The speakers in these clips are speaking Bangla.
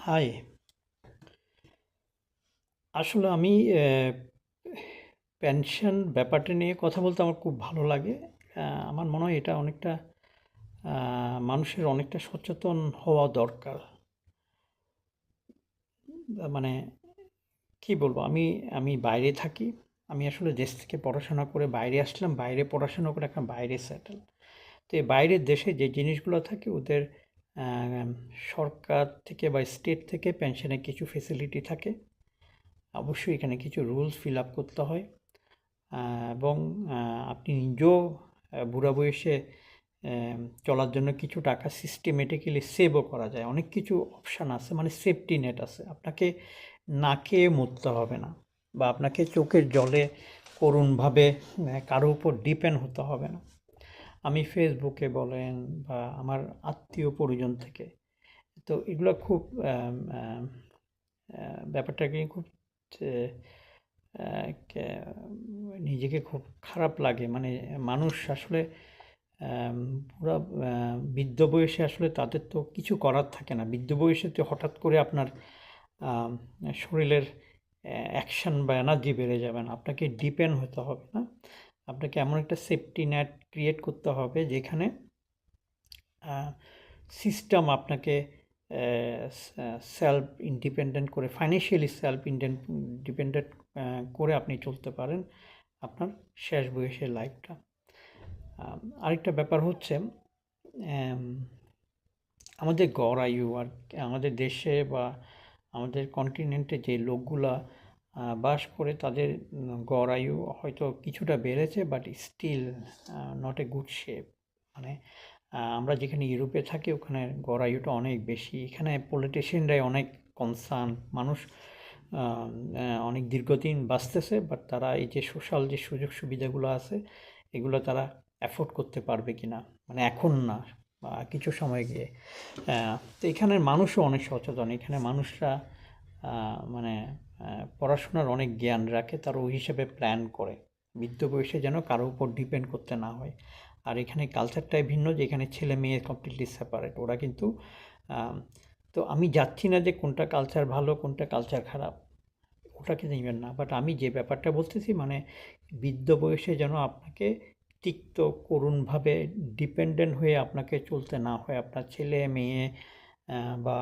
হাই। আসলে আমি পেনশন ব্যাপারটা নিয়ে কথা বলতে আমার খুব ভালো লাগে। আমার মনে হয় এটা অনেকটা মানুষের অনেকটা সচেতন হওয়া দরকার। মানে কি বলবো? আমি আমি বাইরে থাকি। আমি আসলে দেশ থেকে পড়াশোনা করে বাইরে আসলাম। বাইরে পড়াশোনা করে এখন বাইরে সেটেল। তো এই বাইরের দেশে যে জিনিসগুলো থাকে ওদের আ সরকার থেকে বা স্টেট থেকে পেনশনের কিছু ফেসিলিটি থাকে। অবশ্যই এখানে কিছু রুলস ফিল আপ করতে হয়। এবং আপনি নিজেও বুড়া বয়সে চলার জন্য কিছু টাকা সিস্টেমেটিক্যালি সেভও করা যায়। অনেক কিছু অপশান আছে, মানে সেফটি নেট আছে। আপনাকে না খেয়ে মরতে হবে না, বা আপনাকে চোখের জলে করুণভাবে কারো উপর ডিপেন্ড হতে হবে না। আমি ফেসবুকে বলেন বা আমার আত্মীয় পরিজন থেকে, তো এগুলো খুব ব্যাপারটাকে খুব নিজেকে খুব খারাপ লাগে। মানে মানুষ আসলে আম পুরা বৃদ্ধ বয়সে আসলে তাদের তো কিছু করার থাকে না। বৃদ্ধ বয়সে তো হঠাৎ করে আপনার আম শরীরের অ্যাকশন বা এনার্জি বেড়ে যাবে না। আপনাকে ডিপেন্ড হতে হবে না? আপনাকে এমন একটা সেফটি নেট ক্রিয়েট করতে হবে যেখানে আ সিস্টেম আপনাকে সেলফ ইন্ডিপেন্ডেন্ট করে, ফাইন্যান্সিয়ালি সেলফ ডিপেন্ডেন্ট করে আপনি চলতে পারেন আপনার শেষ বয়সের লাইফটা। আরেকটা ব্যাপার হচ্ছে অ্যাম আমাদের গড় আয়ু আর আমাদের দেশে বা আমাদের কন্টিনেন্টে যে লোকগুলা বাস করে তাদের গড় আয়ু হয়তো কিছুটা বেড়েছে, but still not a good shape. মানে আমরা যেখানে ইউরোপে থাকি ওখানে গড় আয়ুটা অনেক বেশি। এখানে পলিটিশিয়ানরাই অনেক কনসার্ন। মানুষ অনেক দীর্ঘদিন বাঁচতেছে, বাট তারা এই যে সোশ্যাল যে সুযোগ সুবিধাগুলো আছে এগুলো তারা অ্যাফোর্ড করতে পারবে কিনা, মানে এখন না বা কিছু সময় গিয়ে। তো এখানের মানুষও অনেক সচেতন। এখানে মানুষরা মানে পড়াশোনার অনেক জ্ঞান রাখে, তারা ওই হিসেবে প্ল্যান করে বৃদ্ধ বয়সে যেন কারো উপর ডিপেন্ড করতে না হয়। আর এখানে কালচারটাই ভিন্ন, যে এখানে ছেলে মেয়ে কমপ্লিটলি সেপারেট। ওরা কিন্তু তো আমি যাচ্ছি না যে কোনটা কালচার ভালো কোনটা কালচার খারাপ, ওটাকে নেবেন না। বাট আমি যে ব্যাপারটা বলতেছি, মানে বৃদ্ধ বয়সে যেন আপনাকে তিক্ত করুণভাবে ডিপেন্ডেন্ট হয়ে আপনাকে চলতে না হয়। আপনার ছেলে মেয়ে বা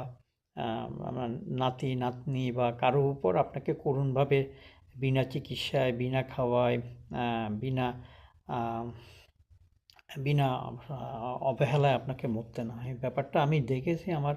আমার নাতি নাতনি বা কারো উপর আপনাকে করুণভাবে বিনা চিকিৎসায়, বিনা খাওয়ায়, বিনা বিনা অবহেলায় আপনাকে মরতে না হয়। ব্যাপারটা আমি দেখেছি আমার